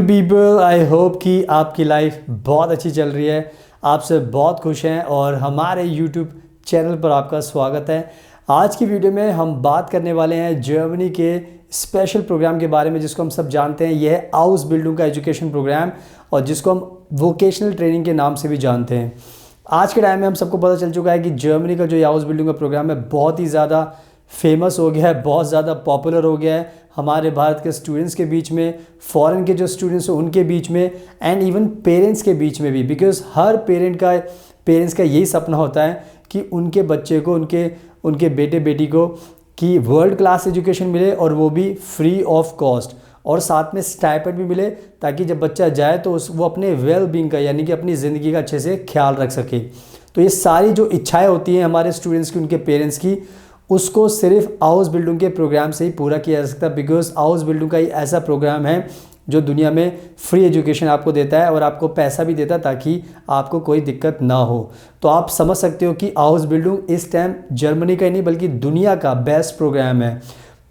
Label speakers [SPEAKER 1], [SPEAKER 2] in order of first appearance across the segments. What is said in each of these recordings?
[SPEAKER 1] Beautiful people, I hope कि आपकी life बहुत अच्छी चल रही है, आपसे बहुत खुश हैं और हमारे यूट्यूब चैनल पर आपका स्वागत है। आज की वीडियो में हम बात करने वाले हैं जर्मनी के स्पेशल प्रोग्राम के बारे में, जिसको हम सब जानते हैं। यह है आउसबिल्डिंग का एजुकेशन प्रोग्राम और जिसको हम वोकेशनल ट्रेनिंग के नाम से भी जानते हैं। आज के टाइम में हम सबको पता चल चुका है कि जर्मनी का जो आउसबिल्डिंग का प्रोग्राम है बहुत ही ज़्यादा फेमस हो गया है, बहुत ज़्यादा पॉपुलर हो गया है हमारे भारत के स्टूडेंट्स के बीच में, फॉरेन के जो स्टूडेंट्स हैं उनके बीच में, एंड इवन पेरेंट्स के बीच में भी। बिकॉज हर पेरेंट्स का यही सपना होता है कि उनके बच्चे को, उनके बेटे बेटी को कि वर्ल्ड क्लास एजुकेशन मिले और वो भी फ्री ऑफ कॉस्ट, और साथ में स्टाइपेंड भी मिले, ताकि जब बच्चा जाए तो वो अपने वेल बीइंग का, यानी कि अपनी ज़िंदगी का अच्छे से ख्याल रख सके। तो ये सारी जो इच्छाएं होती हैं हमारे स्टूडेंट्स की, उनके पेरेंट्स की, उसको सिर्फ आउसबिल्डिंग के प्रोग्राम से ही पूरा किया जा सकता है। बिकॉज आउसबिल्डिंग का ही ऐसा प्रोग्राम है जो दुनिया में फ्री एजुकेशन आपको देता है और आपको पैसा भी देता है ताकि आपको कोई दिक्कत ना हो। तो आप समझ सकते हो कि आउसबिल्डिंग इस टाइम जर्मनी का ही नहीं बल्कि दुनिया का बेस्ट प्रोग्राम है।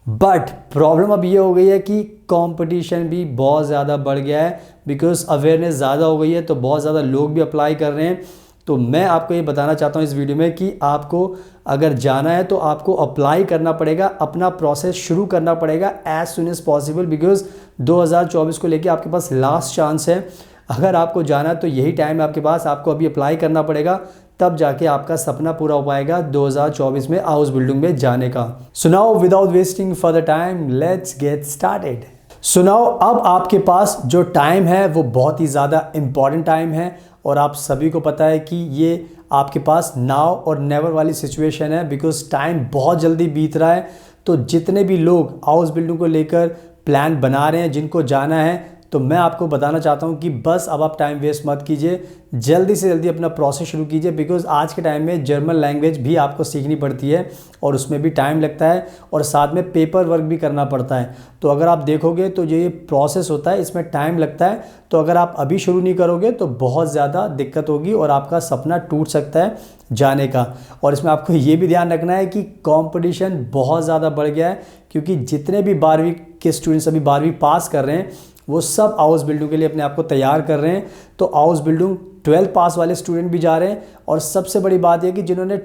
[SPEAKER 1] बट प्रॉब्लम अब ये हो गई है कि कंपटीशन भी बहुत ज़्यादा बढ़ गया है। बिकॉज अवेयरनेस ज़्यादा हो गई है तो बहुत ज़्यादा लोग भी अप्लाई कर रहे हैं। तो मैं आपको ये बताना चाहता हूँ इस वीडियो में कि आपको अगर जाना है तो आपको अप्लाई करना पड़ेगा, अपना प्रोसेस शुरू करना पड़ेगा as soon as possible. Because 2024 को लेके आपके पास लास्ट चांस है। अगर आपको जाना है तो यही टाइम है आपके पास, आपको अभी अप्लाई करना पड़ेगा, तब जाके आपका सपना पूरा हो पाएगा 2024 में आउसबिल्डिंग में जाने का। So now without wasting further time let's get started. So now अब आपके पास जो टाइम है वो बहुत ही ज़्यादा इम्पॉर्टेंट टाइम है और आप सभी को पता है कि ये आपके पास नाउ और नेवर वाली सिचुएशन है। बिकॉज टाइम बहुत जल्दी बीत रहा है। तो जितने भी लोग आउसबिल्डिंग को लेकर प्लान बना रहे हैं, जिनको जाना है, तो मैं आपको बताना चाहता हूं कि बस अब आप टाइम वेस्ट मत कीजिए, जल्दी से जल्दी अपना प्रोसेस शुरू कीजिए। बिकॉज आज के टाइम में जर्मन लैंग्वेज भी आपको सीखनी पड़ती है और उसमें भी टाइम लगता है और साथ में पेपर वर्क भी करना पड़ता है। तो अगर आप देखोगे तो ये प्रोसेस होता है, इसमें टाइम लगता है। तो अगर आप अभी शुरू नहीं करोगे तो बहुत ज़्यादा दिक्कत होगी और आपका सपना टूट सकता है जाने का। और इसमें आपको ये भी ध्यान रखना है कि कंपटीशन बहुत ज़्यादा बढ़ गया है, क्योंकि जितने भी 12वीं के स्टूडेंट्स अभी 12वीं पास कर रहे हैं वो सब आउसबिल्डिंग के लिए अपने आप को तैयार कर रहे हैं। तो आउसबिल्डिंग 12 पास वाले स्टूडेंट भी जा रहे हैं। और सबसे बड़ी बात यह कि जिन्होंने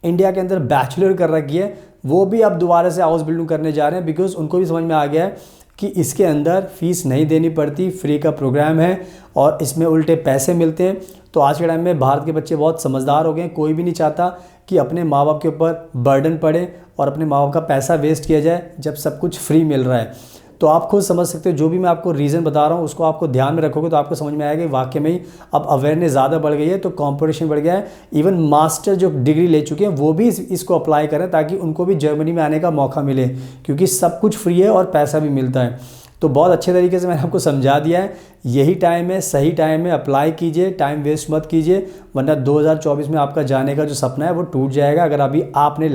[SPEAKER 1] इंडिया के अंदर बैचलर कर रखी है वो भी अब दोबारा से आउसबिल्डिंग करने जा रहे हैं। बिकॉज उनको भी समझ में आ गया है कि इसके अंदर फीस नहीं देनी पड़ती, फ्री का प्रोग्राम है और इसमें उल्टे पैसे मिलते हैं। तो आज के टाइम में भारत के बच्चे बहुत समझदार हो गए हैं। कोई भी नहीं चाहता कि अपने माँ बाप के ऊपर बर्डन पड़े और अपने माँ बाप का पैसा वेस्ट किया जाए जब सब कुछ फ्री मिल रहा है। तो आप खुद समझ सकते हो, जो भी मैं आपको रीज़न बता रहा हूँ उसको आपको ध्यान में रखोगे तो आपको समझ में आएगा कि वाकई में ही अब अवेयरनेस ज़्यादा बढ़ गई है, तो कंपटीशन बढ़ गया है। इवन मास्टर जो डिग्री ले चुके हैं वो भी इसको अप्लाई करें ताकि उनको भी जर्मनी में आने का मौका मिले, क्योंकि सब कुछ फ्री है और पैसा भी मिलता है। तो बहुत अच्छे तरीके से मैंने आपको समझा दिया है। यही टाइम है, सही टाइम है, अप्लाई कीजिए, टाइम वेस्ट मत कीजिए, वरना 2024 में आपका जाने का जो सपना है वो टूट जाएगा। अगर अभी आपने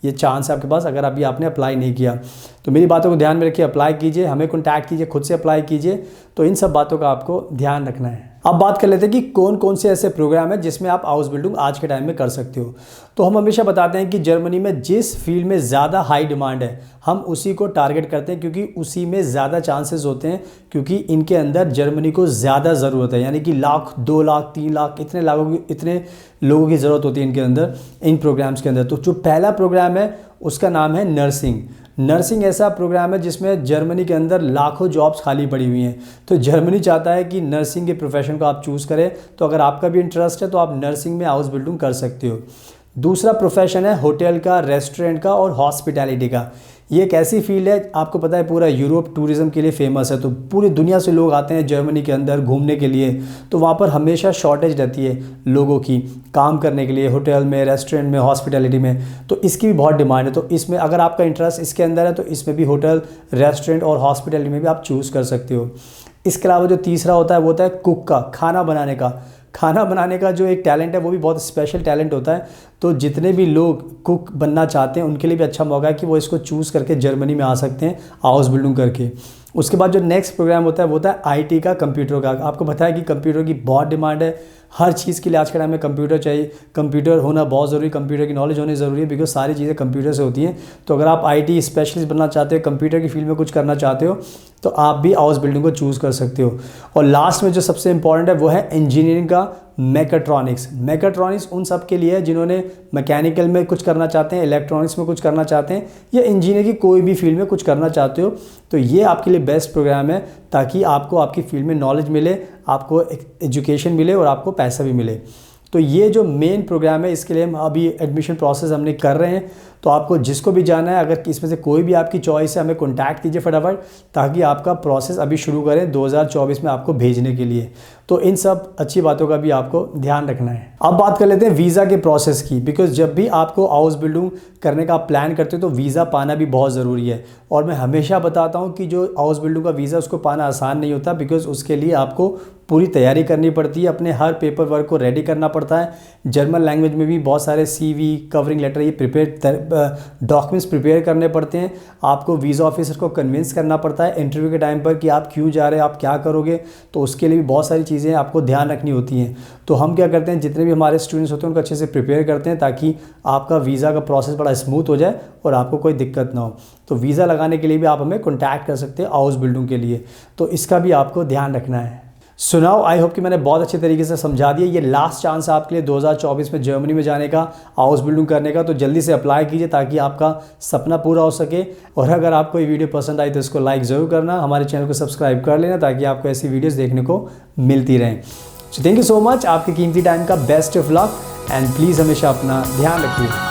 [SPEAKER 1] ये चांस है आपके पास, अगर अभी आपने अप्लाई नहीं किया तो मेरी बातों को ध्यान में रखिए, अप्लाई कीजिए, हमें कॉन्टैक्ट कीजिए, खुद से अप्लाई कीजिए। तो इन सब बातों का आपको ध्यान रखना है। अब बात कर लेते हैं कि कौन कौन से ऐसे प्रोग्राम है जिसमें आप आउसबिल्डिंग आज के टाइम में कर सकते हो। तो हम हमेशा बताते हैं कि जर्मनी में जिस फील्ड में ज़्यादा हाई डिमांड है हम उसी को टारगेट करते हैं, क्योंकि उसी में ज़्यादा चांसेस होते हैं, क्योंकि इनके अंदर जर्मनी को ज़्यादा ज़रूरत है। यानी कि लाख, 2 लाख, 3 लाख इतने लोगों की ज़रूरत होती है इनके अंदर, इन प्रोग्राम्स के अंदर। तो जो पहला प्रोग्राम है उसका नाम है नर्सिंग। नर्सिंग ऐसा प्रोग्राम है जिसमें जर्मनी के अंदर लाखों जॉब्स खाली पड़ी हुई हैं। तो जर्मनी चाहता है कि नर्सिंग के प्रोफेशन को आप चूज़ करें। तो अगर आपका भी इंटरेस्ट है तो आप नर्सिंग में हाउसबिल्डिंग कर सकते हो। दूसरा प्रोफेशन है होटल का, रेस्टोरेंट का और हॉस्पिटैलिटी का। ये एक ऐसी फील्ड है, आपको पता है पूरा यूरोप टूरिज़्म के लिए फेमस है। तो पूरी दुनिया से लोग आते हैं जर्मनी के अंदर घूमने के लिए। तो वहाँ पर हमेशा शॉर्टेज रहती है लोगों की काम करने के लिए, होटल में, रेस्टोरेंट में, हॉस्पिटैलिटी में। तो इसकी भी बहुत डिमांड है। तो इसमें अगर आपका इंटरेस्ट इसके अंदर है तो इसमें भी होटल, रेस्टोरेंट और हॉस्पिटैलिटी में भी आप चूज़ कर सकते हो। इसके अलावा जो तीसरा होता है वो होता है कुक का, खाना बनाने का। खाना बनाने का जो एक टैलेंट है वो भी बहुत स्पेशल टैलेंट होता है। तो जितने भी लोग कुक बनना चाहते हैं उनके लिए भी अच्छा मौका है कि वो इसको चूज़ करके जर्मनी में आ सकते हैं हाउसबिल्डिंग करके। उसके बाद जो नेक्स्ट प्रोग्राम होता है वो होता है आईटी का, कंप्यूटर का। आपको पता है कि कंप्यूटर की बहुत डिमांड है, हर चीज़ के लिए आज के टाइम में कंप्यूटर चाहिए, कंप्यूटर होना बहुत ज़रूरी, कंप्यूटर की नॉलेज होनी ज़रूरी है, बिकॉज सारी चीज़ें कंप्यूटर से होती हैं। तो अगर आप IT स्पेशलिस्ट बनना चाहते हो, कंप्यूटर की फील्ड में कुछ करना चाहते हो, तो आप भी हाउस बिल्डिंग को चूज़ कर सकते हो। और लास्ट में जो सबसे इंपॉर्टेंट है वो है इंजीनियरिंग का मैकेट्रॉनिक्स। मैकेट्रॉनिक्स उन सब के लिए है जिन्होंने मैकेनिकल में कुछ करना चाहते हैं, इलेक्ट्रॉनिक्स में कुछ करना चाहते हैं, या इंजीनियर की कोई भी फील्ड में कुछ करना चाहते हो, तो ये आपके लिए बेस्ट प्रोग्राम है, ताकि आपको आपकी फील्ड में नॉलेज मिले, आपको एजुकेशन मिले और आपको पैसा भी मिले। तो ये जो मेन प्रोग्राम है, इसके लिए हम अभी एडमिशन प्रोसेस हमने कर रहे हैं। तो आपको जिसको भी जाना है, अगर इसमें से कोई भी आपकी चॉइस है, हमें कॉन्टैक्ट कीजिए फटाफट, ताकि आपका प्रोसेस अभी शुरू करें 2024 में आपको भेजने के लिए। तो इन सब अच्छी बातों का भी आपको ध्यान रखना है। अब बात कर लेते हैं वीज़ा के प्रोसेस की, बिकॉज जब भी आपको हाउस बिल्डिंग करने का प्लान करते हो तो वीज़ा पाना भी बहुत ज़रूरी है। और मैं हमेशा बताता हूँ कि जो हाउस बिल्डिंग का वीज़ा उसको पाना आसान नहीं होता, बिकॉज उसके लिए आपको पूरी तैयारी करनी पड़ती है, अपने हर पेपर वर्क को रेडी करना पड़ता है। जर्मन लैंग्वेज में भी बहुत सारे CV, कवरिंग लेटर, ये डॉक्यूमेंट्स प्रिपेयर करने पड़ते हैं। आपको वीज़ा ऑफिसर को कन्विंस करना पड़ता है इंटरव्यू के टाइम पर कि आप क्यों जा रहे हैं, आप क्या करोगे। तो उसके लिए भी बहुत सारी चीज़ें आपको ध्यान रखनी होती हैं। तो हम क्या करते हैं, जितने भी हमारे स्टूडेंट्स होते हैं उनको अच्छे से प्रिपेयर करते हैं, ताकि आपका वीज़ा का प्रोसेस बड़ा स्मूथ हो जाए और आपको कोई दिक्कत ना हो। तो वीज़ा लगाने के लिए भी आप हमें कॉन्टैक्ट कर सकते हैं हाउस बिल्डिंग के लिए। तो इसका भी आपको ध्यान रखना है। सुनाओ, आई होप कि मैंने बहुत अच्छे तरीके से समझा दिया। ये लास्ट चांस है आपके लिए 2024 में जर्मनी में जाने का, हाउस बिल्डिंग करने का। तो जल्दी से अप्लाई कीजिए ताकि आपका सपना पूरा हो सके। और अगर आपको ये वीडियो पसंद आई तो इसको लाइक ज़रूर करना, हमारे चैनल को सब्सक्राइब कर लेना, ताकि आपको ऐसी वीडियोज़ देखने को मिलती रहें। So thank you so much, आपके कीमती टाइम का best of luck, and please हमेशा अपना ध्यान रखिए।